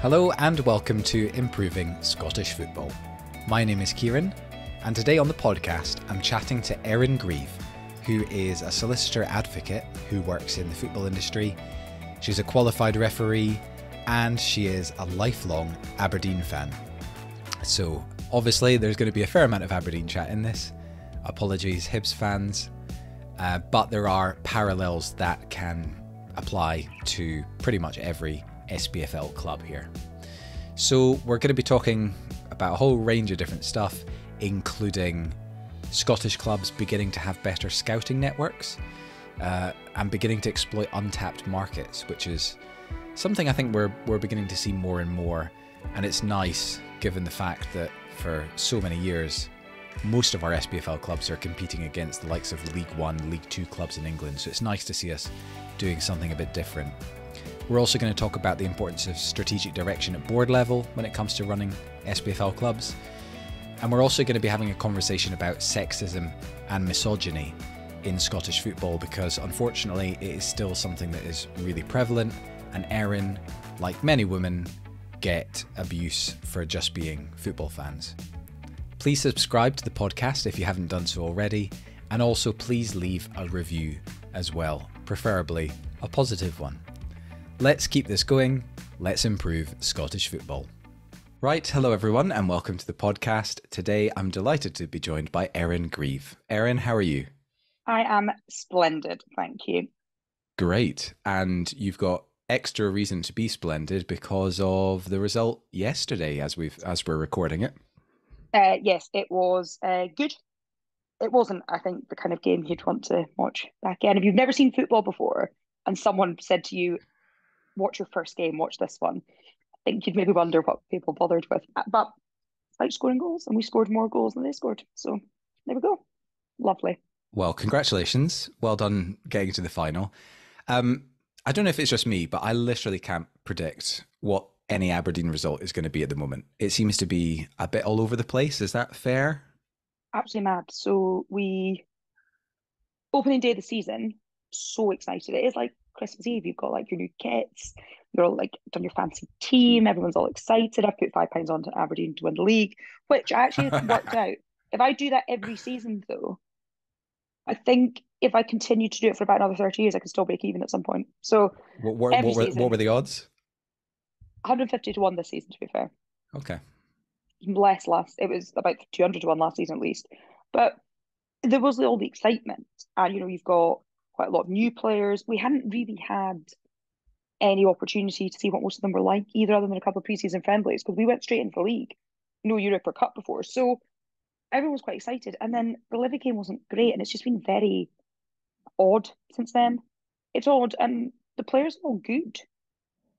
Hello and welcome to Improving Scottish Football. My name is Kieran, and today on the podcast I'm chatting to Erin Grieve, who is a solicitor advocate who works in the football industry. She's a qualified referee and she is a lifelong Aberdeen fan. So obviously there's going to be a fair amount of Aberdeen chat in this. Apologies Hibs fans, but there are parallels that can apply to pretty much every SPFL club here. So we're going to be talking about a whole range of different stuff, including Scottish clubs beginning to have better scouting networks and beginning to exploit untapped markets, which is something I think we're beginning to see more and more. And it's nice given the fact that for so many years most of our SPFL clubs are competing against the likes of League One, League Two clubs in England, so it's nice to see us doing something a bit different. We're also going to talk about the importance of strategic direction at board level when it comes to running SPFL clubs. And we're also going to be having a conversation about sexism and misogyny in Scottish football, because unfortunately it is still something that is really prevalent, and Erin, like many women, get abuse for just being football fans. Please subscribe to the podcast if you haven't done so already, and also please leave a review as well, preferably a positive one. Let's keep this going. Let's improve Scottish football. Right, hello everyone and welcome to the podcast. Today I'm delighted to be joined by Erin Grieve. Erin, how are you? I am splendid, thank you. Great, and you've got extra reason to be splendid because of the result yesterday as we're recording it. Yes, it was good. It wasn't, I think, the kind of game you'd want to watch back in. If you've never seen football before and someone said to you, watch your first game, watch this one, I think you'd maybe wonder what people bothered with. But it's like scoring goals, and we scored more goals than they scored. So there we go. Lovely. Well, congratulations. Well done getting to the final. I don't know if it's just me, but I literally can't predict what any Aberdeen result is going to be at the moment. It seems to be a bit all over the place. Is that fair? Absolutely mad. So opening day of the season, so excited. It is like Christmas Eve. You've got like your new kits. You're all like done your fancy team. Everyone's all excited. I've put £5 on to Aberdeen to win the league, which I actually worked out. If I do that every season, though, I think if I continue to do it for about another 30 years, I could still break even at some point. So what were the odds? 150 to 1 this season, to be fair. Okay. Less last. It was about 200 to 1 last season at least. But there was all the excitement. And, you've got quite a lot of new players. We hadn't really had any opportunity to see what most of them were like, either other than a couple of pre-season friendlies, because we went straight into the league. No Europe or Cup before. So everyone was quite excited. And then the Livy game wasn't great, and it's just been very odd since then. It's odd, and the players are all good.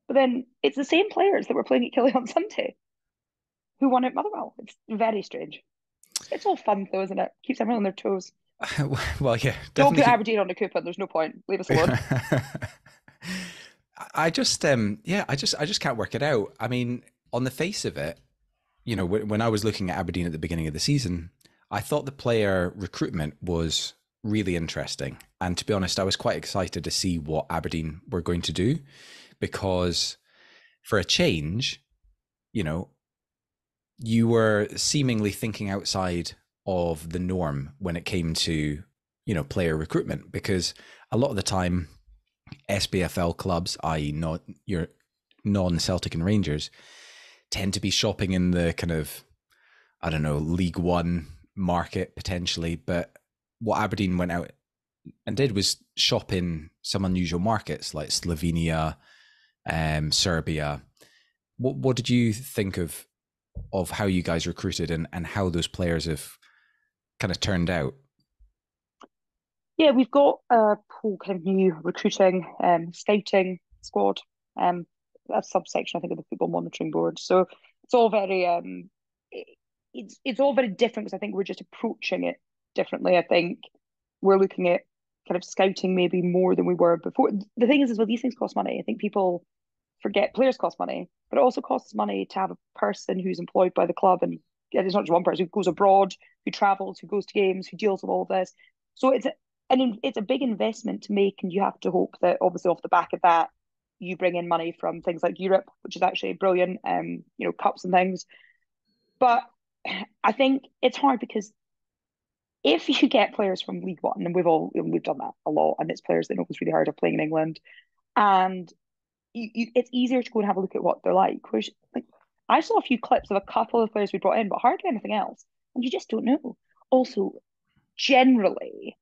But then it's the same players that were playing at Killie on Sunday who won at Motherwell. It's very strange. It's all fun though, isn't it? Keeps everyone on their toes. Well, yeah. Don't put Aberdeen on the coupon. There's no point. Leave us alone. I just can't work it out. I mean, on the face of it, when I was looking at Aberdeen at the beginning of the season, I thought the player recruitment was really interesting. And to be honest, I was quite excited to see what Aberdeen were going to do, because for a change, you were seemingly thinking outside of the norm when it came to, player recruitment, because a lot of the time SPFL clubs, i.e. not your non-Celtic and Rangers, tend to be shopping in the kind of, I don't know, League One market potentially. But what Aberdeen went out and did was shop in some unusual markets like Slovenia, Serbia. What did you think of how you guys recruited and how those players have kind of turned out? Yeah, we've got a whole kind of new recruiting, scouting squad, a subsection, I think, of the football monitoring board. So it's all very, it's all very different, because I think we're just approaching it differently. I think we're looking at kind of scouting maybe more than we were before. The thing is well, these things cost money. I think people forget players cost money, but it also costs money to have a person who's employed by the club, and it's not just one person who goes abroad, who travels, who goes to games, who deals with all of this. So it's a big investment to make, and you have to hope that obviously off the back of that you bring in money from things like Europe, which is actually brilliant, cups and things. But I think it's hard because if you get players from League One, and we've done that a lot, and it's players that know it's really hard of playing in England, and it's easier to go and have a look at what they're like. Whereas, like, I saw a few clips of a couple of players we brought in, but hardly anything else, and you just don't know. Also, generally,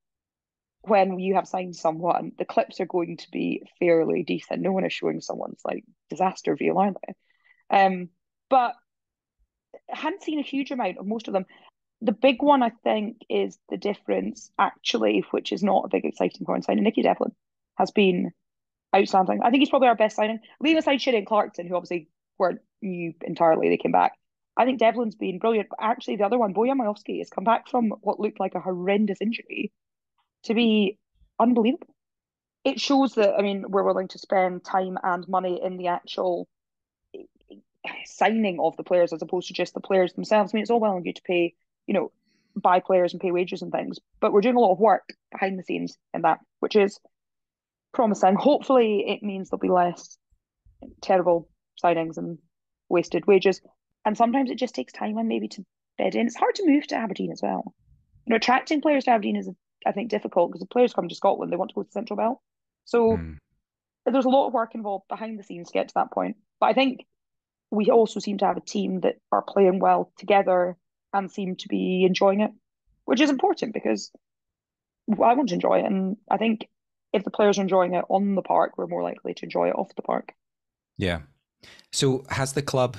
when you have signed someone, the clips are going to be fairly decent. No one is showing someone's like disaster reel, are they? But I hadn't seen a huge amount of most of them. The big one, I think, is the difference, actually, which is not a big exciting point signing. Nicky Devlin has been outstanding. I think he's probably our best signing. Leaving aside Shinnie and Clarkson, who obviously weren't new entirely, they came back. I think Devlin's been brilliant. But actually, the other one, Bojan Majowski, has come back from what looked like a horrendous injury to be unbelievable. It shows that, I mean, we're willing to spend time and money in the actual signing of the players as opposed to just the players themselves. I mean, it's all well and good to pay, buy players and pay wages and things, but we're doing a lot of work behind the scenes in that, which is promising. Hopefully, it means there'll be less terrible signings and wasted wages. And sometimes it just takes time and maybe to bed in. It's hard to move to Aberdeen as well. Attracting players to Aberdeen is, I think, difficult because the players come to Scotland, they want to go to Central Belt. So there's a lot of work involved behind the scenes to get to that point. But I think we also seem to have a team that are playing well together and seem to be enjoying it, which is important because I want to enjoy it. And I think if the players are enjoying it on the park, we're more likely to enjoy it off the park. Yeah. So has the club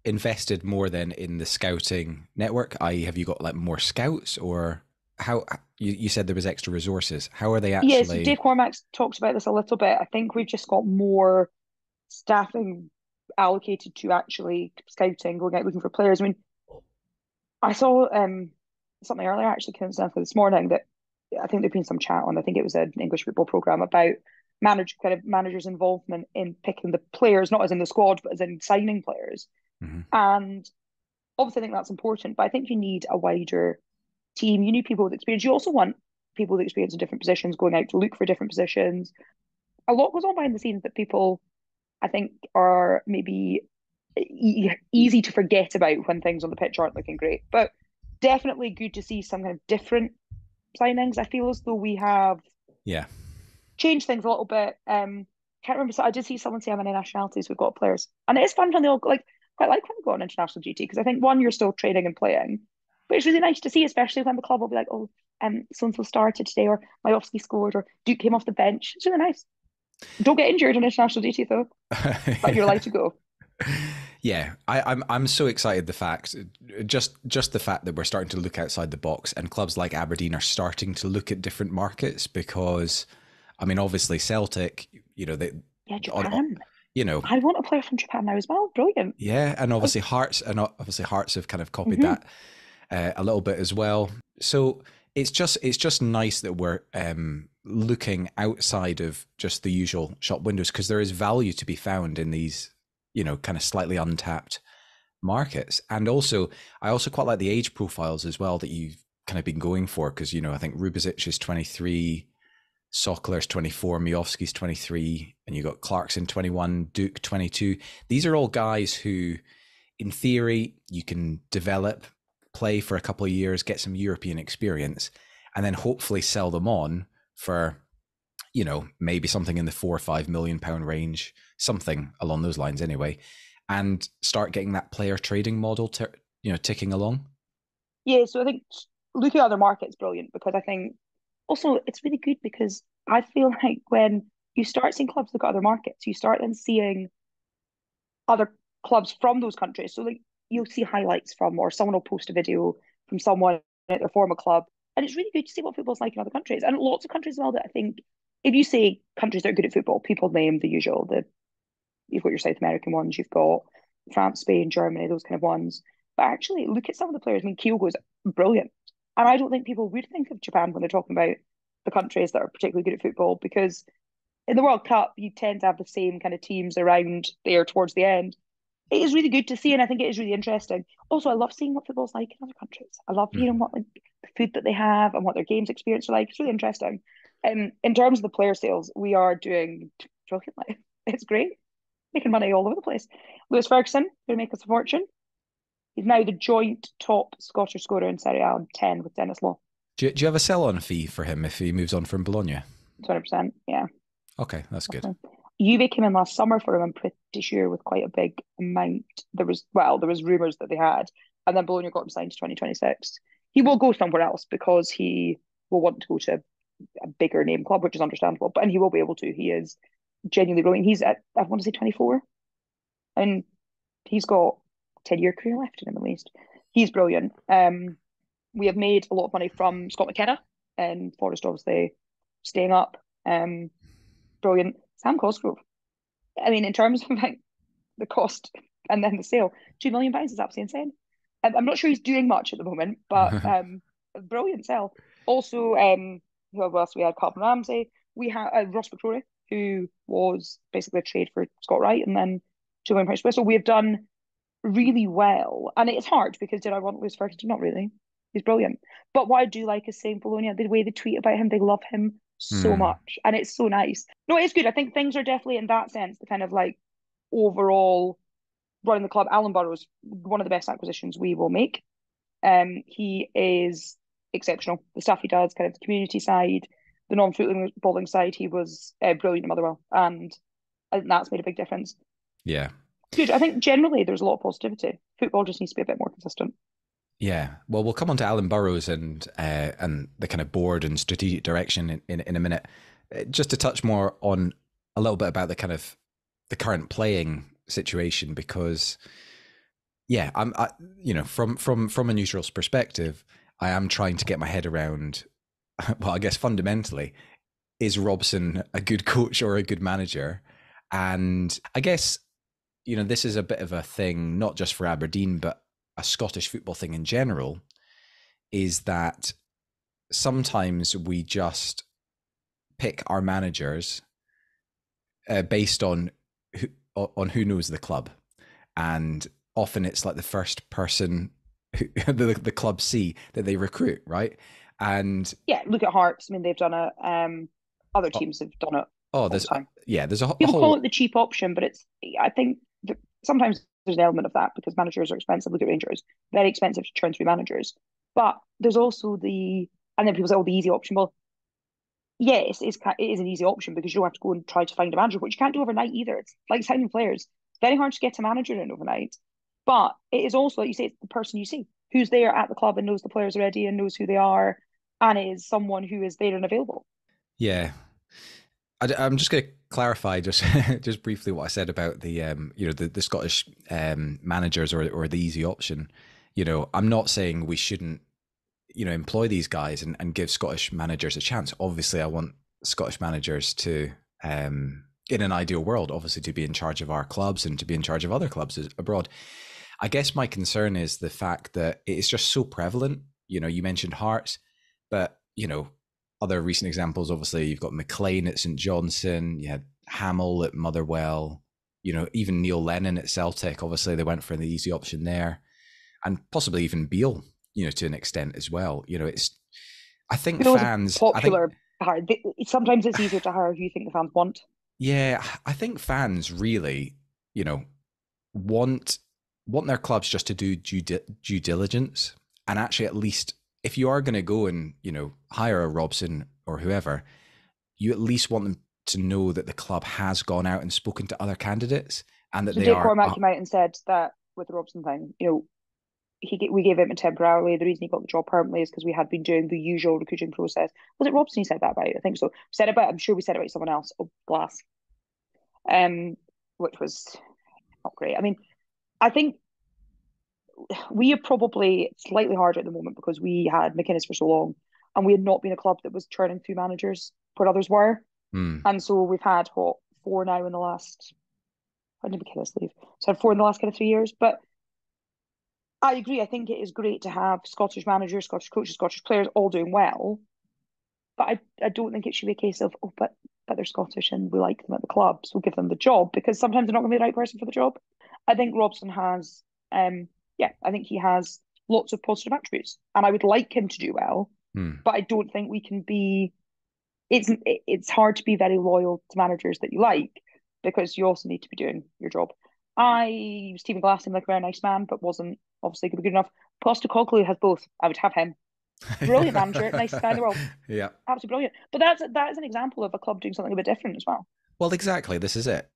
invested more then in the scouting network? I.e., have you got like more scouts, or how you said there was extra resources? How are they actually? Yes, Dave Cormack's talked about this a little bit. I think we've just got more staffing allocated to actually scouting, going out looking for players. I mean, I saw something earlier, actually, coincidentally this morning, that I think there'd been some chat on, I think it was an English football programme about managers' involvement in picking the players, not as in the squad, but as in signing players. And obviously I think that's important, but I think you need a wider team. You need people with experience. You also want people with experience in different positions going out to look for different positions. A lot goes on behind the scenes that people, I think, are maybe easy to forget about when things on the pitch aren't looking great. But definitely good to see some kind of different signings. I feel as though we have changed things a little bit. Can't remember. So I did see someone say how many nationalities we've got players, and it is fun when they all quite like when they go on international duty, because I think, one, you're still training and playing, but it's really nice to see, especially when the club will be like, oh, so and so started today, or Majowski scored, or Duke came off the bench. It's really nice. Don't get injured on international duty though, but you're allowed to go. Yeah, I'm so excited. The fact, just the fact that we're starting to look outside the box, and clubs like Aberdeen are starting to look at different markets, because, I mean, obviously Celtic, Japan. I want a player from Japan now as well. Brilliant. Yeah, and obviously Hearts have kind of copied that a little bit as well. So it's just nice that we're looking outside of just the usual shop windows, because there is value to be found in these, kind of slightly untapped markets. And also, I also quite like the age profiles as well that you've kind of been going for, because, I think Rubezic is 23, Sokler's 24, Majowski's 23, and you got Clarkson 21, Duke 22. These are all guys who, in theory, you can develop, play for a couple of years, get some European experience, and then hopefully sell them on for, maybe something in the £4 or £5 million range, something along those lines anyway, and start getting that player trading model, ticking along. Yeah, so I think looking at other markets, brilliant, because I think also it's really good because I feel like when you start seeing clubs look at other markets, you start then seeing other clubs from those countries. So like you'll see highlights from, or someone will post a video from someone at their former club, and it's really good to see what football's like in other countries, and lots of countries as well. That I think, if you say countries that are good at football, people name the usual. You've got your South American ones, you've got France, Spain, Germany, those kind of ones. But actually, look at some of the players. I mean, Kyogo's brilliant. And I don't think people would think of Japan when they're talking about the countries that are particularly good at football, because in the World Cup, you tend to have the same kind of teams around there towards the end. It is really good to see, and I think it is really interesting. Also, I love seeing what football's like in other countries. I love hearing what the food that they have and what their games experience are like. It's really interesting. In terms of the player sales, we are doing brilliantly. It's great. Making money all over the place. Lewis Ferguson, going to make us a fortune. He's now the joint top Scottish scorer in Serie A on 10 with Dennis Law. Do you have a sell-on fee for him if he moves on from Bologna? 20%, yeah. Okay, that's good. Juve came in last summer for him, I'm pretty sure, with quite a big amount. There was rumours that they had, and then Bologna got him signed to 2026. He will go somewhere else because he will want to go to a bigger name club, which is understandable, and he will be able to. He is genuinely brilliant. He's at, I want to say 24, and he's got a 10-year career left in him at least. He's brilliant. We have made a lot of money from Scott McKenna and Forest, obviously staying up. Brilliant. Sam Cosgrove. I mean, in terms of like the cost and then the sale, £2 million is absolutely insane. I'm not sure he's doing much at the moment, but a brilliant sell. Also, who else we had? Calvin Ramsey. We had Ross McCrory, who was basically a trade for Scott Wright, and then £2 million Whistle. We have done really well, and it's hard because did I want Lewis Ferguson? Not really. He's brilliant. But what I do like is saying Bologna, the way they tweet about him, they love him so much, and it's so nice. No, it's good. I think things are definitely in that sense the kind of like overall running the club. Alan Burrows, one of the best acquisitions we will make. He is exceptional. The stuff he does, kind of the community side, the non-footballing side, he was brilliant in Motherwell, and I think that's made a big difference. Yeah. Good. I think generally there's a lot of positivity. Football just needs to be a bit more consistent. Yeah, well, we'll come on to Alan Burrows and the kind of board and strategic direction in a minute. Just to touch more on a little bit about the kind of the current playing situation, because yeah, from a neutral's perspective, I am trying to get my head around. Well, I guess fundamentally, is Robson a good coach or a good manager? And I guess this is a bit of a thing, not just for Aberdeen, but a Scottish football thing in general, is that sometimes we just pick our managers based on who knows the club, and often it's like the first person who, the club see that they recruit, right? And yeah, look at Hearts. I mean, they've done it. Other teams have done it. There's a people whole... call it the cheap option, but I think sometimes there's an element of that because managers are expensive. Look at Rangers, very expensive to churn through managers. But there's also and then people say, oh, the easy option. Well, yes, it is an easy option because you don't have to go and try to find a manager, which you can't do overnight either. It's like signing players. It's very hard to get a manager in overnight. But it is also, like you say, it's the person you see who's there at the club and knows the players already and knows who they are and is someone who is there and available. Yeah. I'm just going to clarify just briefly what I said about the the Scottish managers or the easy option. I'm not saying we shouldn't employ these guys and give Scottish managers a chance. Obviously, I want Scottish managers to, in an ideal world, obviously to be in charge of our clubs and to be in charge of other clubs abroad. I guess my concern is the fact that it is just so prevalent. You mentioned Hearts, but other recent examples, obviously, you've got McLean at St Johnstone, you had Hamill at Motherwell, even Neil Lennon at Celtic. Obviously, they went for the easy option there, and possibly even Beale, to an extent as well. I think Beale's fans popular. Sometimes it's easier to hire who you think the fans want. Yeah, I think fans really, want their clubs just to do due diligence, and actually at least, if you are going to go and, hire a Robson or whoever, you at least want them to know that the club has gone out and spoken to other candidates and that Jake Cormack came out and said that with the Robson thing, we gave him a temporarily. The reason he got the job permanently is because we had been doing the usual recruiting process. Was it Robson he said that about? I think so. I'm sure we said it about someone else. Oh, Glass. Which was not great. I mean, I think we are probably slightly harder at the moment because we had McInnes for so long and we had not been a club that was churning through managers where others were. And so we've had, four now in the last, when did McInnes leave? So I had 4 in the last kind of 3 years. But I agree. I think it is great to have Scottish managers, Scottish coaches, Scottish players all doing well. But I don't think it should be a case of, but they're Scottish and we like them at the club, so we'll give them the job, because sometimes they're not going to be the right person for the job. I think Robson has, I think he has lots of positive attributes, and I would like him to do well. But I don't think we can be. It's hard to be very loyal to managers that you like because you also need to be doing your job. Stephen Glass seemed like a very nice man, but wasn't obviously going to be good enough. Postecoglou has both. I would have him. Brilliant manager, nicest guy in the world. Yeah. Absolutely brilliant. But that is an example of a club doing something a bit different as well. Well, exactly. This is it.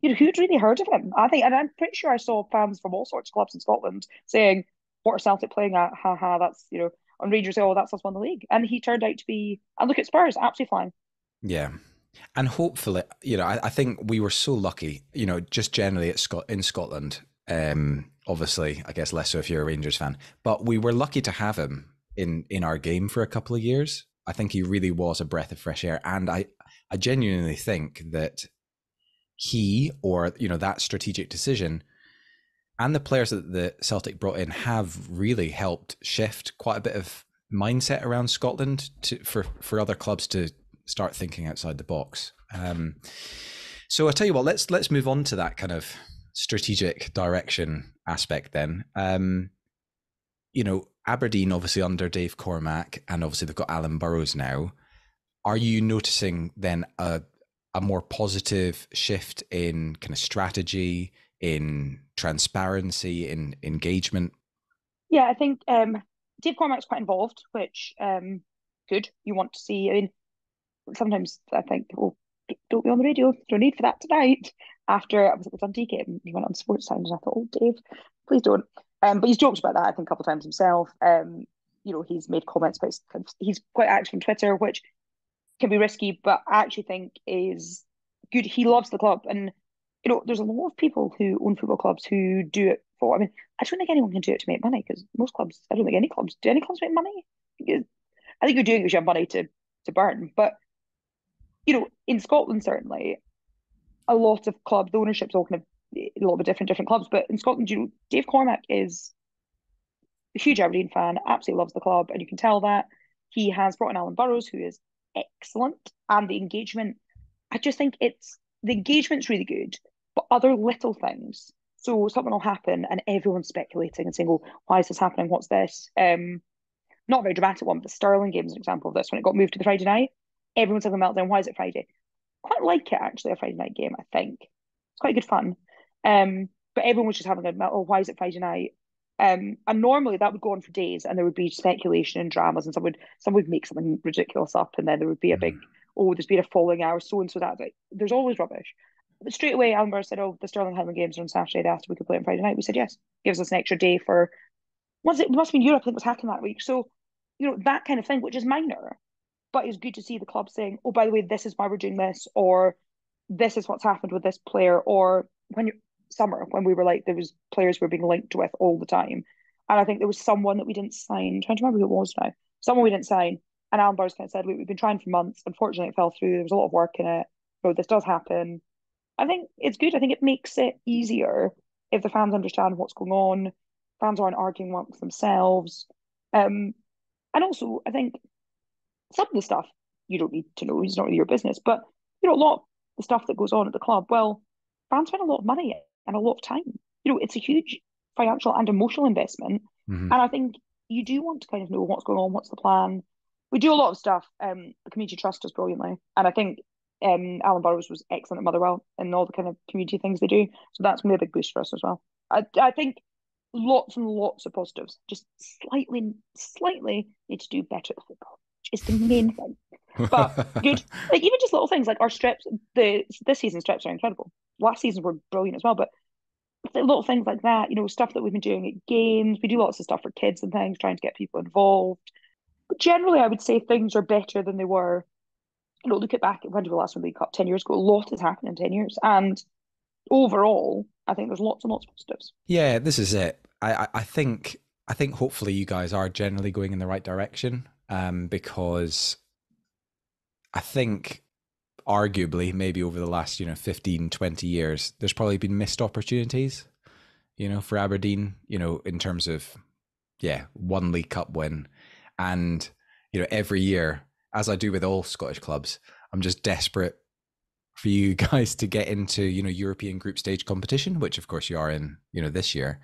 Who'd really heard of him? I think, and I'm pretty sure I saw fans from all sorts of clubs in Scotland saying, "What are Celtic playing at? Ha ha, that's on Rangers, oh, that's us won the league." And he turned out to be, and look at Spurs, absolutely flying. Yeah. And hopefully, I think we were so lucky, just generally in Scotland, obviously, I guess less so if you're a Rangers fan, but we were lucky to have him in our game for a couple of years. I think he really was a breath of fresh air. And I genuinely think that he, or, that strategic decision and the players that the Celtic brought in have really helped shift quite a bit of mindset around Scotland for other clubs to start thinking outside the box. So I'll tell you what, let's move on to that kind of strategic direction aspect then. Aberdeen, obviously under Dave Cormack, and obviously they've got Alan Burrows now. Are you noticing then a more positive shift in kind of strategy, in transparency, in engagement? Yeah, I think Dave Cormack's quite involved, which good. You want to see. I mean, sometimes I think, oh, don't be on the radio. No need for that tonight. After I was at the Dundee game, he went on Sports Sound, and I thought, oh, Dave, please don't. But he's joked about that, I think, a couple of times himself. He's made comments about he's quite active on Twitter, which can be risky, but I actually think is good. He loves the club, and there's a lot of people who own football clubs who do it for. I mean, I don't think anyone can do it to make money, because most clubs, I don't think any clubs do. Any clubs make money? I think you're doing it because you have money to burn. But in Scotland, certainly, a lot of clubs, the ownership's all kind of a little bit different clubs. But in Scotland, Dave Cormack is a huge Aberdeen fan, absolutely loves the club, and you can tell that. He has brought in Alan Burrows, who is excellent, and the engagement, I just think the engagement's really good, but other little things. So something will happen and everyone's speculating and saying, "Oh, why is this happening? What's this?" Not a very dramatic one, but the Stirling game is an example of this. When it got moved to the Friday night, everyone's having a meltdown. Why is it Friday? Quite like it, actually, a Friday night game, I think. It's quite good fun. But everyone was just having a meltdown. Oh, why is it Friday night? And normally that would go on for days, and there would be speculation and dramas, and someone would make something ridiculous up, and then there would be a big, oh, there's been a falling hour, so and so that. There's always rubbish. But straight away, Alan Burrows said, "Oh, the Stirling Highland games are on Saturday." They asked if we could play on Friday night. We said yes. Gives us an extra day for. It must have been Europe, I think, was happening that week. So, that kind of thing, which is minor, but it's good to see the club saying, "Oh, by the way, this is why we're doing this," or "This is what's happened with this player," or when we were like, there was players we were being linked with all the time. And I think there was someone that we didn't sign. I'm trying to remember who it was now. Someone we didn't sign. And Alan Burrows kind of said, "Look, we've been trying for months. Unfortunately, it fell through. There was a lot of work in it. So this does happen." I think it's good. I think it makes it easier if the fans understand what's going on. Fans aren't arguing amongst themselves. And also, I think some of the stuff you don't need to know. It's not really your business. But, a lot of the stuff that goes on at the club, well, fans spend a lot of money and a lot of time. It's a huge financial and emotional investment. Mm-hmm. And I think you do want to kind of know what's going on, what's the plan. We do a lot of stuff. The community trust us brilliantly. And I think Alan Burrows was excellent at Motherwell and all the kind of community things they do. So that's going to be a big boost for us as well. I think lots and lots of positives. Just slightly need to do better at football, which is the main thing. But good. Like, even just little things like our strips, this season's strips are incredible. Last season were brilliant as well, but little things like that, stuff that we've been doing at games. We do lots of stuff for kids and things, trying to get people involved. But generally, I would say things are better than they were. Look back at when did we last win the League Cup 10 years ago. A lot has happened in 10 years. And overall, I think there's lots and lots of positives. Yeah, this is it. I think hopefully you guys are generally going in the right direction, because I think arguably maybe over the last 15, 20 years there's probably been missed opportunities for Aberdeen, in terms of one League Cup win, and every year, as I do with all Scottish clubs, I'm just desperate for you guys to get into European group stage competition, which of course you are in this year.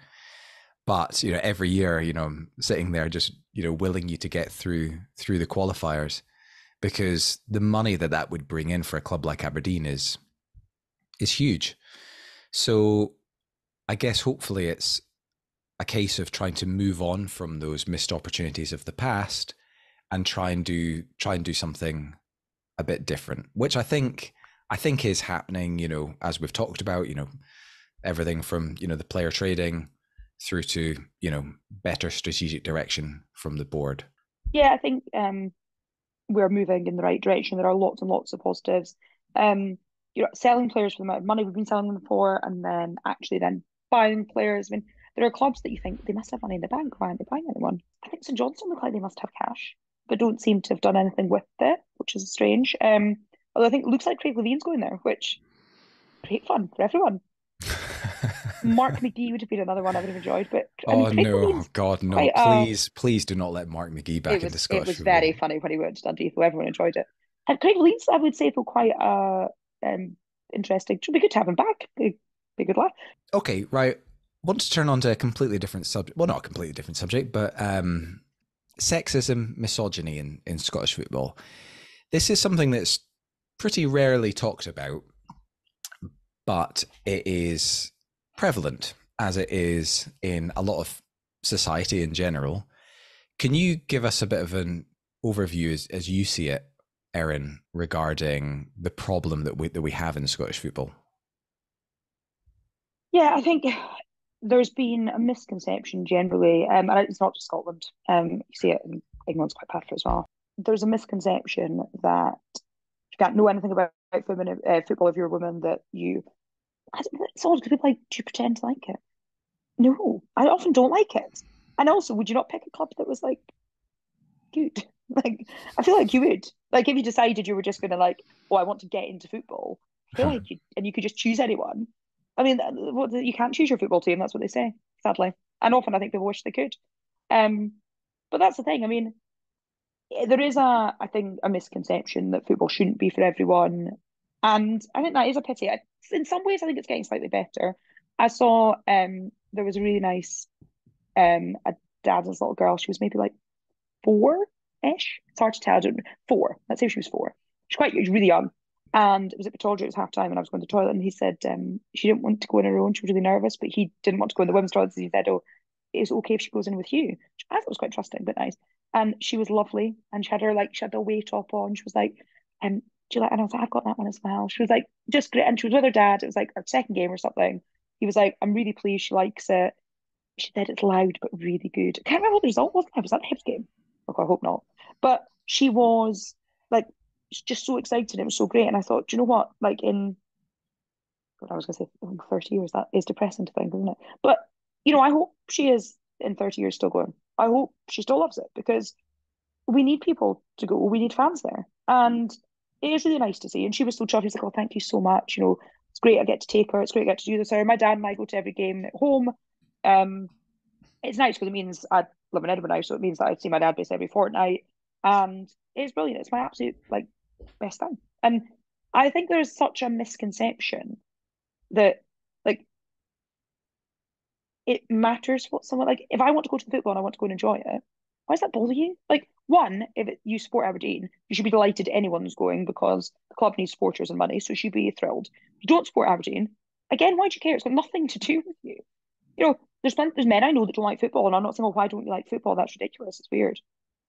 But every year I'm sitting there just willing you to get through the qualifiers, because the money that would bring in for a club like Aberdeen is is huge. So I guess hopefully it's a case of trying to move on from those missed opportunities of the past and try and do something a bit different, which I think is happening, as we've talked about, everything from, the player trading through to, better strategic direction from the board. Yeah, I think we're moving in the right direction. There are lots and lots of positives. Selling players for the amount of money we've been selling them for, and then actually then buying players. I mean, there are clubs that you think they must have money in the bank. Why aren't they buying anyone? I think St Johnstone look like they must have cash, but don't seem to have done anything with it, which is strange. Although I think it looks like Craig Levine's going there, which great fun for everyone. Mark McGee would have been another one I would have enjoyed, but I mean, Craig Levine's God, no! Please do not let Mark McGee back into Scottish It was football. very funny when he went to Dundee, so everyone enjoyed it. And Craig Leeds, I would say, though, quite interesting. It would be good to have him back. Be a good laugh. Okay, right. Want to turn on to a completely different subject. Well, not a completely different subject, but sexism, misogyny in Scottish football. This is something that's pretty rarely talked about, but it is prevalent, as it is in a lot of society in general. Can you give us a bit of an overview as you see it, Erin, regarding the problem that we have in Scottish football? Yeah, I think there's been a misconception generally, and it's not just Scotland. You see it in England's quite bad for it as well. There's a misconception that you can't know anything about football if you're a woman. That it's odd because people like, do you pretend to like it? No, I often don't like it. And also, would you not pick a club that was like good? Like, I feel like you would. Like, if you decided you were just going to like, oh, I want to get into football, I feel like you could just choose anyone. I mean, you can't choose your football team. That's what they say, sadly. And often I think people wish they could. But that's the thing. I mean, there is I think, a misconception that football shouldn't be for everyone. And I think that is a pity. In some ways, I think it's getting slightly better. I saw there was a really nice a dad and this little girl. She was maybe like 4-ish. It's hard to tell. I don't know. 4. Let's say she was 4. She was really young. And it was at Petolger, it was half time, and I was going to the toilet, and he said she didn't want to go on her own. She was really nervous, but he didn't want to go in the women's toilet. So he said, oh, it's okay if she goes in with you. Which I thought was quite trusting, but nice. And she was lovely, and she had her away top on. She was like, do you like? And I was like, I've got that one as well. She was like, just great. And she was with her dad. It was like her second game or something. He was like, I'm really pleased she likes it. She said it's loud but really good. I can't remember what the result was. Was that the Hibs game? Okay, I hope not. But she was like just so excited. It was so great. And I thought, do you know what? Like I was going to say 30 years, that is depressing to think, isn't it? But, I hope she is in 30 years still going. I hope she still loves it because we need people to go. We need fans there. And it is really nice to see. And she was so chuffed. She's like, oh, thank you so much. It's great I get to take her. It's great I get to do this. My dad and I go to every game at home. It's nice because it means I live in Edinburgh now, so it means that I see my dad basically every fortnight. And it's brilliant. It's my absolute best thing. And I think there's such a misconception that it matters what someone if I want to go to the football and I want to go and enjoy it, why does that bother you? One, if you support Aberdeen, you should be delighted anyone's going because the club needs supporters and money, so you should be thrilled. If you don't support Aberdeen, again, why do you care? It's got nothing to do with you. There's men I know that don't like football, and I'm not saying, well, why don't you like football? That's ridiculous. It's weird.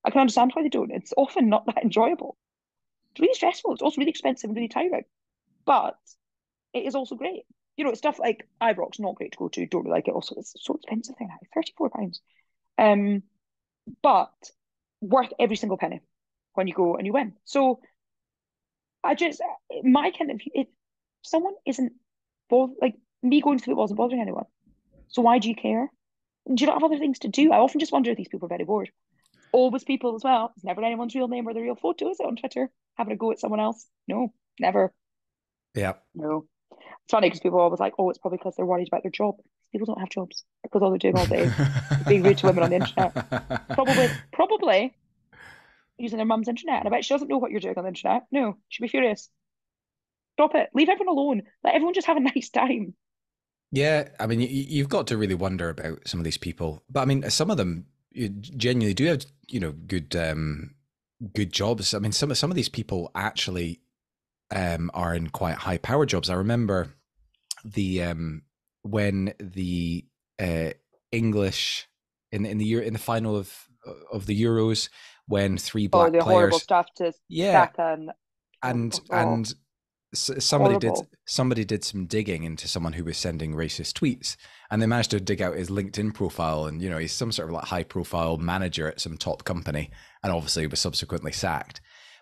I can understand why they don't. It's often not that enjoyable. It's really stressful. It's also really expensive and really tiring. But it is also great. It's stuff like Ibrox, not great to go to, don't really like it. Also, it's so expensive thing now, £34. But worth every single penny when you go and you win. So my kind of, if someone isn't me going to the football isn't bothering anyone, so why do you care? Do you not have other things to do? I often just wonder if these people are very bored. Always people as well. It's never anyone's real name or their real photo, is it, on Twitter? Having a go at someone else? No, never. Yeah. No. It's funny because people are always like, oh, it's probably because they're worried about their job. People don't have jobs because all they're doing all day is being rude to women on the internet. Probably using their mum's internet. And I bet she doesn't know what you're doing on the internet. No, she'd be furious. Stop it. Leave everyone alone. Let everyone just have a nice time. Yeah, I mean, you've got to really wonder about some of these people. But I mean, some of them genuinely do have, good jobs. I mean, some of these people actually are in quite high power jobs. I remember the when the English in the final of the Euros, when three Oh, black the horrible players, stuff to yeah, Saka and oh, and horrible. somebody did some digging into someone who was sending racist tweets, and they managed to dig out his LinkedIn profile, and he's some sort of like high profile manager at some top company, and obviously was subsequently sacked.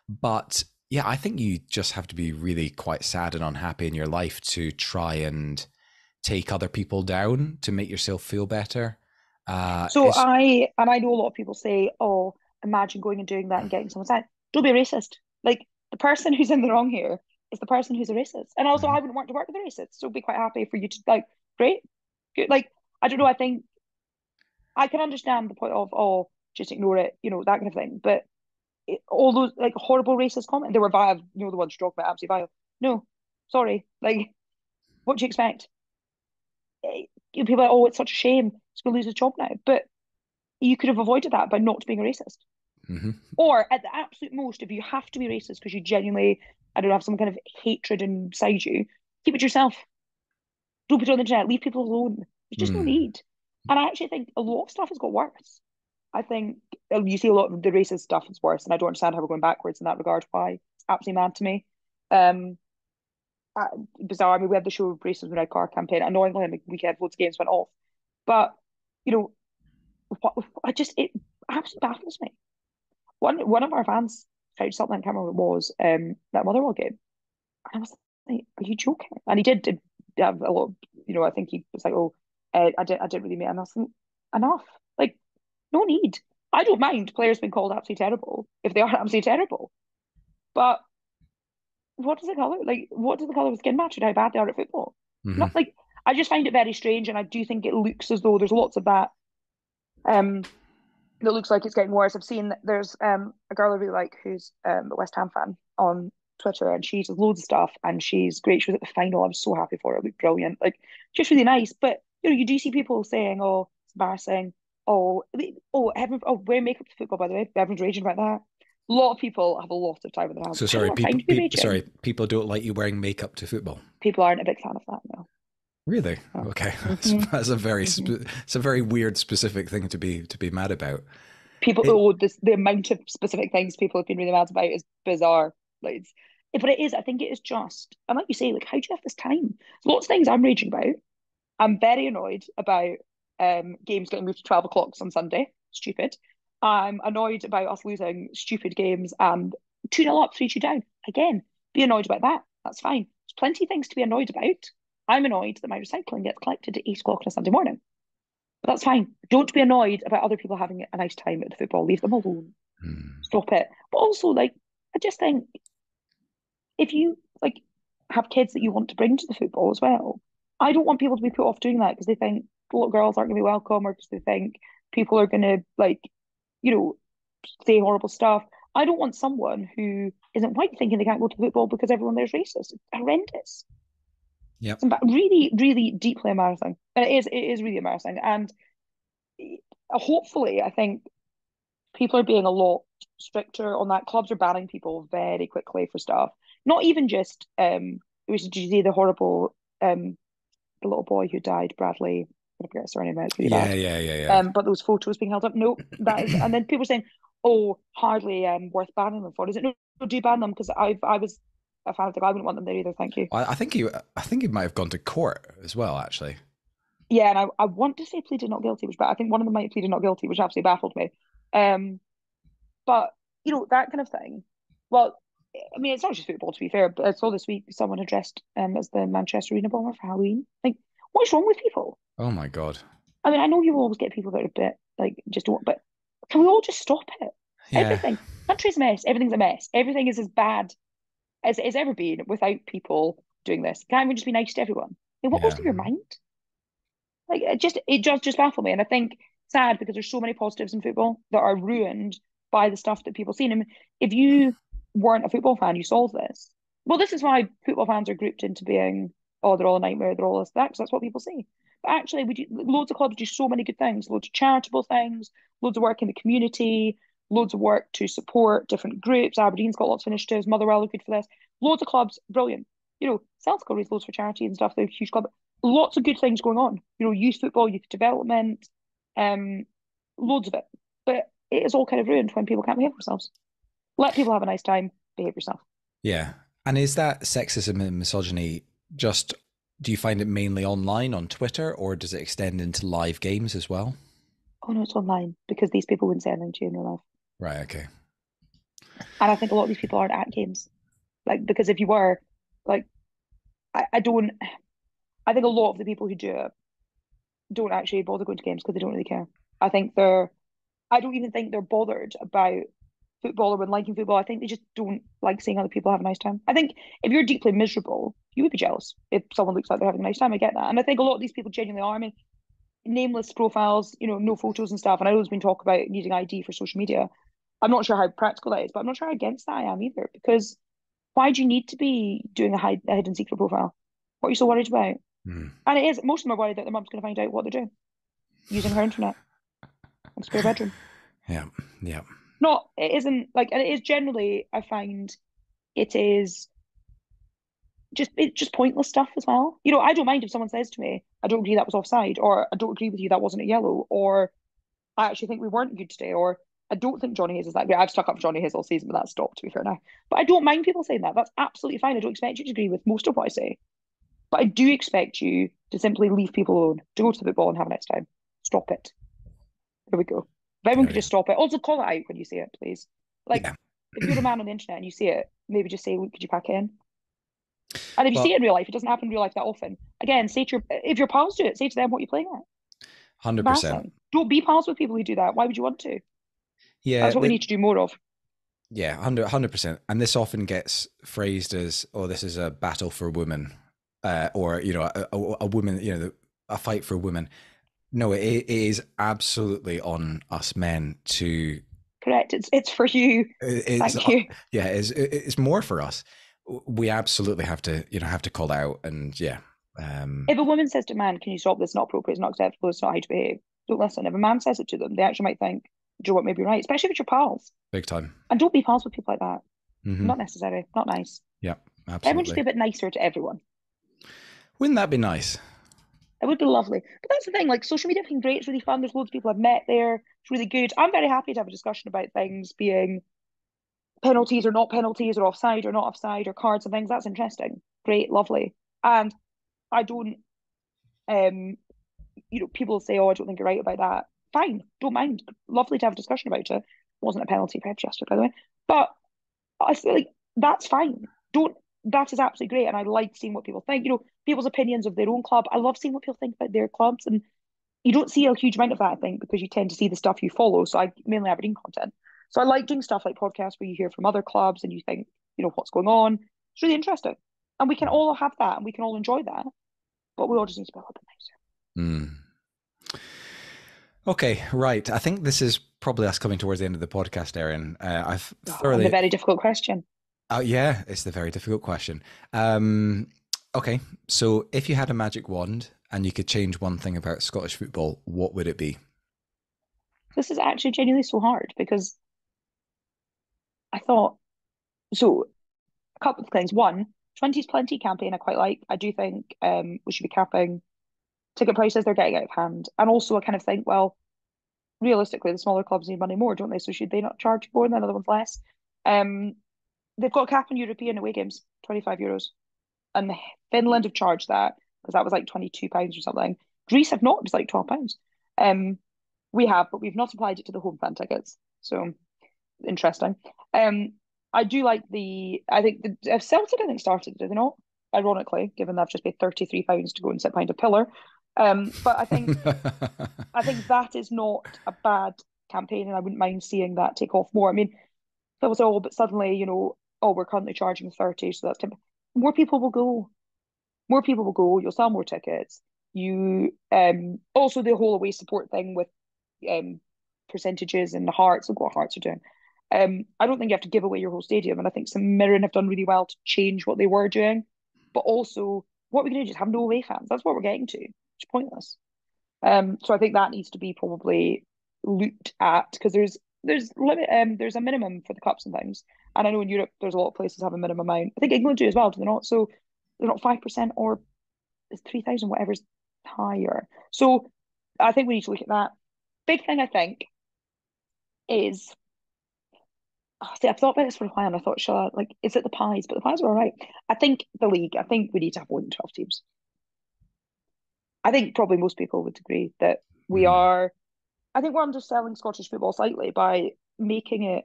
But yeah, I think you just have to be really quite sad and unhappy in your life to try and take other people down to make yourself feel better. So It's I know a lot of people say, "Oh, imagine going and doing that and getting someone sacked." Don't be a racist. Like the person who's in the wrong here is the person who's a racist. And also, I Mhm. wouldn't want to work with a racist, so be quite happy for you to like, great, good. Like I don't know. I think I can understand the point of, oh, just ignore it, that kind of thing. But all those like horrible racist comments, they were vile. The ones talking about absolutely vile. No, sorry. Like, what do you expect? People are like, oh, it's such a shame. He's going to lose his job now. But you could have avoided that by not being a racist. Mhm. Or at the absolute most, if you have to be racist because you genuinely, I don't know, have some kind of hatred inside you, keep it yourself. Don't put it on the internet. Leave people alone. There's just no Mm. need. And I actually think a lot of stuff has got worse. I think you see a lot of the racist stuff is worse, and I don't understand how we're going backwards in that regard. Why? It's absolutely mad to me. Um, uh, Bizarre. I mean, we had the show Racism Red Car campaign. Annoyingly, on the weekend, loads of games went off. But you know, it absolutely baffles me. One of our fans shouted something, I can't remember what it was, that Motherwell game. And I was like, are you joking? And he did have a lot of, I think he was like, oh, I didn't really mean it. And I was like, enough. Like, no need. I don't mind players being called absolutely terrible if they are absolutely terrible. But what does the colour like? What does the colour of skin matter to how bad they are at football? Mhm. Not like I just find it very strange, and I do think it looks as though there's lots of that. That looks like it's getting worse. I've seen there's a girl I really like who's a West Ham fan on Twitter, and she does loads of stuff, and she's great. She was at the final. I was so happy for her. It looked brilliant, like just really nice. But you do see people saying, "Oh, it's embarrassing." Wear makeup to football. By the way, everyone's raging about that. A lot of people have a lot of time on their hands. So I don't sorry, have time to be raging. people don't like you wearing makeup to football. People aren't a big fan of that. No. Really? No. Okay, Mm-hmm. that's a very Mm-hmm. it's a very weird specific thing to be mad about. People, It the amount of specific things people have been really mad about is bizarre. Like, but it is. I think it is just, and like you say, like, how do you have this time? There's lots of things I'm raging about. I'm very annoyed about games getting moved to 12 o'clock on Sunday. Stupid. I'm annoyed about us losing stupid games and 2-0 up, 3-2 down. Again, be annoyed about that. That's fine. There's plenty of things to be annoyed about. I'm annoyed that my recycling gets collected at 8 o'clock on a Sunday morning. But that's fine. Don't be annoyed about other people having a nice time at the football. Leave them alone. hmm. Stop it. But also, like, I just think if you like have kids that you want to bring to the football as well, I don't want people to be put off doing that because they think little girls aren't going to be welcome or because they think people are going to you know, say horrible stuff. I don't want someone who isn't white thinking they can't go to football because everyone there's racist. It's horrendous. Yep. It's really, really deeply embarrassing. And it is really embarrassing. And hopefully, I think people are being a lot stricter on that. Clubs are banning people very quickly for stuff. Not even just did you see the horrible the little boy who died, Bradley, I forget his surname, it's really Yeah, bad. yeah, yeah, yeah. But those photos being held up, no, that is, and then people saying, oh, hardly worth banning them for. Is it? No, no, do ban them because I was a fan of the guy. I wouldn't want them there either. Thank you. I think he might have gone to court as well, actually. Yeah, and I want to say pleaded not guilty, which but I think one of them might have pleaded not guilty, which absolutely baffled me. Um, but that kind of thing. Well, I mean, it's not just football to be fair. But I saw this week someone had dressed as the Manchester Arena bomber for Halloween. Like, what's wrong with people? Oh my god. I mean, I know you always get people that are a bit like just don't, but can we all just stop it? Yeah, Everything, country's a mess. Everything's a mess. Everything is as bad as it's ever been without people doing this. Can't we just be nice to everyone? Like, what goes yeah. through your mind? Like, it just baffles me, and I think sad because there's so many positives in football that are ruined by the stuff that people see. And if you weren't a football fan, you solve this. Well, this is why football fans are grouped into being, oh, they're all a nightmare, they're all this, that, because that's what people say. But actually, loads of clubs do so many good things, loads of charitable things, loads of work in the community. loads of work to support different groups. Aberdeen's got lots of initiatives. Motherwell are good for this. Loads of clubs, brilliant. Celtic will raise loads for charity and stuff. They're a huge club. Lots of good things going on. Youth football, youth development, loads of it. But it is all kind of ruined when people can't behave themselves. Let people have a nice time, behave yourself. Yeah. And is that sexism and misogyny just, do you find it mainly online on Twitter, or does it extend into live games as well? Oh no, it's online, because these people wouldn't say anything to you in real life. Right, okay. And I think a lot of these people aren't at games. Because if you were, I think a lot of the people who do it don't actually bother going to games because they don't really care. I don't even think they're bothered about football or when liking football. I think they just don't like seeing other people have a nice time. I think if you're deeply miserable, you would be jealous if someone looks like they're having a nice time. I get that. And I think a lot of these people genuinely are. I mean, nameless profiles, no photos and stuff. And I know there's been talk about needing ID for social media. I'm not sure how practical that is, but I'm not sure how against that I am either. Because why do you need to be doing a hidden secret profile? What are you so worried about? Mm. And it is, most of them are worried that their mum's going to find out what they're doing using her internet and spare bedroom. Yeah, yeah. It isn't and it is generally, I find it is just pointless stuff as well. I don't mind if someone says to me, I don't agree that was offside, or I don't agree with you, that wasn't a yellow, or I actually think we weren't good today, or I don't think Johnny Hayes is that great. I've stuck up for Johnny Hayes all season, but that's stopped, to be fair now. But I don't mind people saying that. That's absolutely fine. I don't expect you to agree with most of what I say. But I do expect you to simply leave people alone, to go to the football and have a nice time. Stop it. There we go. If everyone could just stop it. Also call it out when you see it, please. If you're a man on the internet and you see it, maybe just say, could you pack it in? And if you see it in real life, it doesn't happen in real life that often. Again, if your pals do it, say to them what you're playing at. 100%. Don't be pals with people who do that. Why would you want to? Yeah. That's what we need to do more of. Yeah, 100%. And this often gets phrased as, oh, this is a battle for women, or, a woman, a fight for women. No, it is absolutely on us men to... Correct. It's for you. Thank you. Yeah, it's more for us. We absolutely have to call out, and yeah. If a woman says to a man, can you stop this? It's not appropriate, it's not acceptable, it's not how to behave. Don't listen. If a man says it to them, they actually might think, do you know what, maybe you're right, especially if it's your pals. Big time. And don't be pals with people like that. Mm-hmm. Not necessary, not nice. Yeah, absolutely. Everyone should be a bit nicer to everyone. Wouldn't that be nice? It would be lovely. But that's the thing, social media being great, it's really fun. There's loads of people I've met there. It's really good. I'm very happy to have a discussion about things being penalties or not penalties, or offside or not offside, or cards and things. That's interesting. Great, lovely. And I don't, people say, oh, I don't think you're right about that. Fine, don't mind. Lovely to have a discussion about it. Wasn't a penalty for Hibs yesterday, by the way. But I feel like that's fine. That is absolutely great. And I like seeing what people think. People's opinions of their own club. I love seeing what people think about their clubs. And you don't see a huge amount of that, I think, because you tend to see the stuff you follow. So I mainly Aberdeen content. So I like doing stuff like podcasts where you hear from other clubs and you think, what's going on. It's really interesting. And we can all have that and we can all enjoy that. But we all just need to be a little bit nicer. Mm. Okay, right. I think this is probably us coming towards the end of the podcast, Erin. I've thoroughly... a very difficult question. Yeah, it's the very difficult question. Okay, so if you had a magic wand and you could change one thing about Scottish football, what would it be? This is actually genuinely so hard because I thought, so a couple of things. One, 20's plenty campaign I quite like. I do think we should be capping ticket prices. They're getting out of hand. And also I kind of think, well, realistically, the smaller clubs need money more, don't they? So should they not charge more and the other ones less? They've got a cap on European away games, €25. And Finland have charged that because that was like £22 or something. Greece have not, it was like £12. We have, but we've not applied it to the home fan tickets. So interesting. I do like I think Celtic, I think, started, did they not? Ironically, given they've just paid £33 to go and sit behind a pillar. But I think that is not a bad campaign, and I wouldn't mind seeing that take off more. I mean, people say, oh, but suddenly, we're currently charging 30, so that's 10. More people will go. More people will go. You'll sell more tickets. You also the whole away support thing with percentages and the Hearts. Look what Hearts are doing. I don't think you have to give away your whole stadium, and I think some Mirren have done really well to change what they were doing. But also, what we're going to do is have no away fans. That's what we're getting to. It's pointless. So I think that needs to be probably looked at because there's there's limit. There's a minimum for the cups and things, and I know in Europe there's a lot of places have a minimum amount. I think England do as well, do they not? So they're not 5% or it's 3,000, whatever's higher. So I think we need to look at that. Big thing I think is, see, I've thought about this for a while, and I thought, shall I, like, is it the pies? But the pies are all right. I think the league. I think we need to have more than 12 teams. I think probably most people would agree that we are. I think we're underselling Scottish football slightly by making it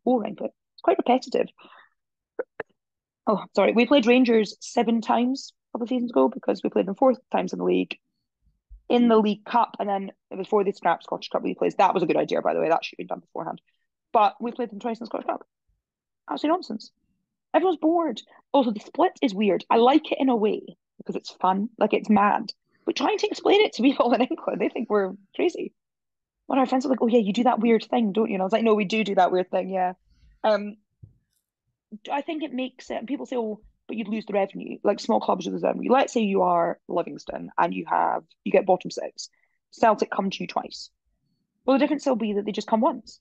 boring, but it's quite repetitive. Oh, sorry. We played Rangers 7 times a couple of seasons ago because we played them 4 times in the league, in the League Cup, and then before they scrapped Scottish Cup replays. That was a good idea, by the way. That should have been done beforehand. But we played them twice in the Scottish Cup. Absolutely nonsense. Everyone's bored. Also, the split is weird. I like it in a way because it's fun, like it's mad. But trying to explain it to people in England, they think we're crazy. One of our friends are like, "Oh yeah, you do that weird thing, don't you?" And I was like, "No, we do that weird thing, yeah." I think it makes it. And people say, "Oh, but you'd lose the revenue." Like small clubs lose the revenue. Let's say you are Livingston and you get bottom 6. Celtic come to you twice. Well, the difference will be that they just come once.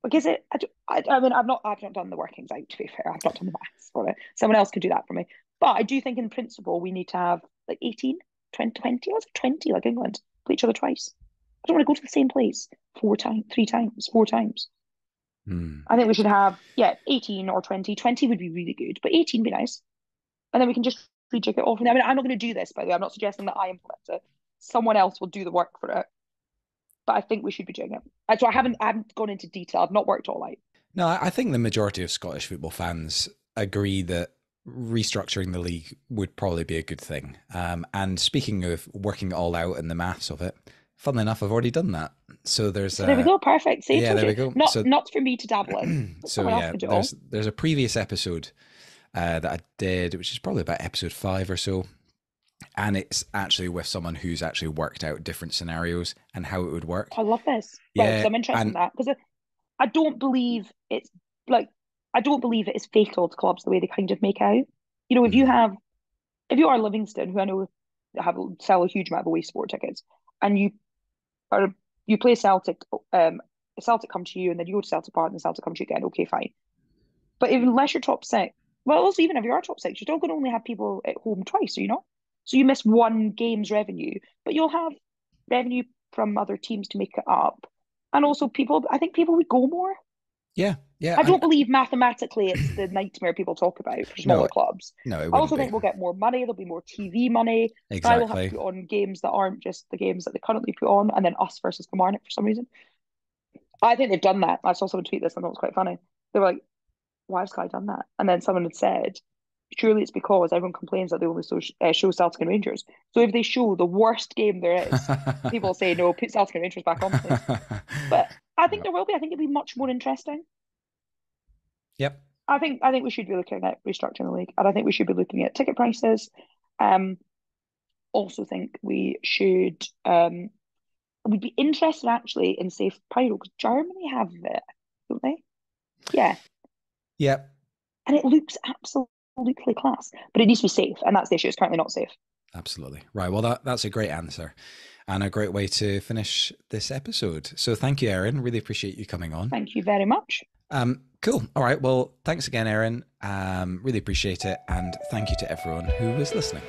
Like, is it? I mean, I've not done the workings out. To be fair, I've not done the maths for it. Someone else could do that for me. But I do think, in principle, we need to have like 18, 20, let's 20, like England, play each other twice. I don't want to go to the same place 4 times, 3 times, 4 times. I think we should have 18 or 20. 20 would be really good, but 18 would be nice. And then we can just rejig it off. I mean, I'm not going to do this, by the way. I'm not suggesting that I implement it. Someone else will do the work for it. But I think we should be doing it. And so I haven't gone into detail. I've not worked all out. No, I think the majority of Scottish football fans agree that restructuring the league would probably be a good thing. And speaking of working it all out and the maths of it, funnily enough, I've already done that. So there we go. Perfect. See, yeah, there we go. Not for me to dabble in. So yeah, there's a previous episode that I did, which is probably about episode 5 or so. And it's actually with someone who's actually worked out different scenarios and how it would work. I love this. Yeah, I'm interested in that because I don't believe it's like I don't believe it is fatal to clubs the way they kind of make out. You know, if you are Livingston, who I know sell a huge amount of away sport tickets, and you play Celtic, Celtic come to you, and then you go to Celtic Park, and the Celtic come to you again. Okay, fine. But unless you're top 6, well, also even if you are top 6, you're still going to only have people at home twice, are you not? So you miss one game's revenue, but you'll have revenue from other teams to make it up. And also I think people would go more. Yeah. I don't believe mathematically it's the nightmare people talk about for smaller clubs. No, it I also think we'll get more money. There'll be more TV money. Exactly. I will have to put on games that aren't just the games that they currently put on, and then us versus Kilmarnock for some reason. I think they've done that. I saw someone tweet this and I thought it was quite funny. They were like, why has Sky done that? And then someone had said, surely it's because everyone complains that they only show Celtic and Rangers. So if they show the worst game there is, people say, no, put Celtic and Rangers back on, please. But I think there will be. I think it'll be much more interesting. Yep. I think we should be looking at restructuring the league. And I think we should be looking at ticket prices. Also think we should... we'd be interested actually in safe pyro because Germany have it, don't they? Yeah. Yep. And it looks absolutely class, but it needs to be safe, and that's the issue. It's currently not safe. Absolutely. Right. Well, that's a great answer and a great way to finish this episode. So thank you, Erin. Really appreciate you coming on. Thank you very much. Cool. All right. Well, thanks again, Erin. Really appreciate it. And thank you to everyone who was listening.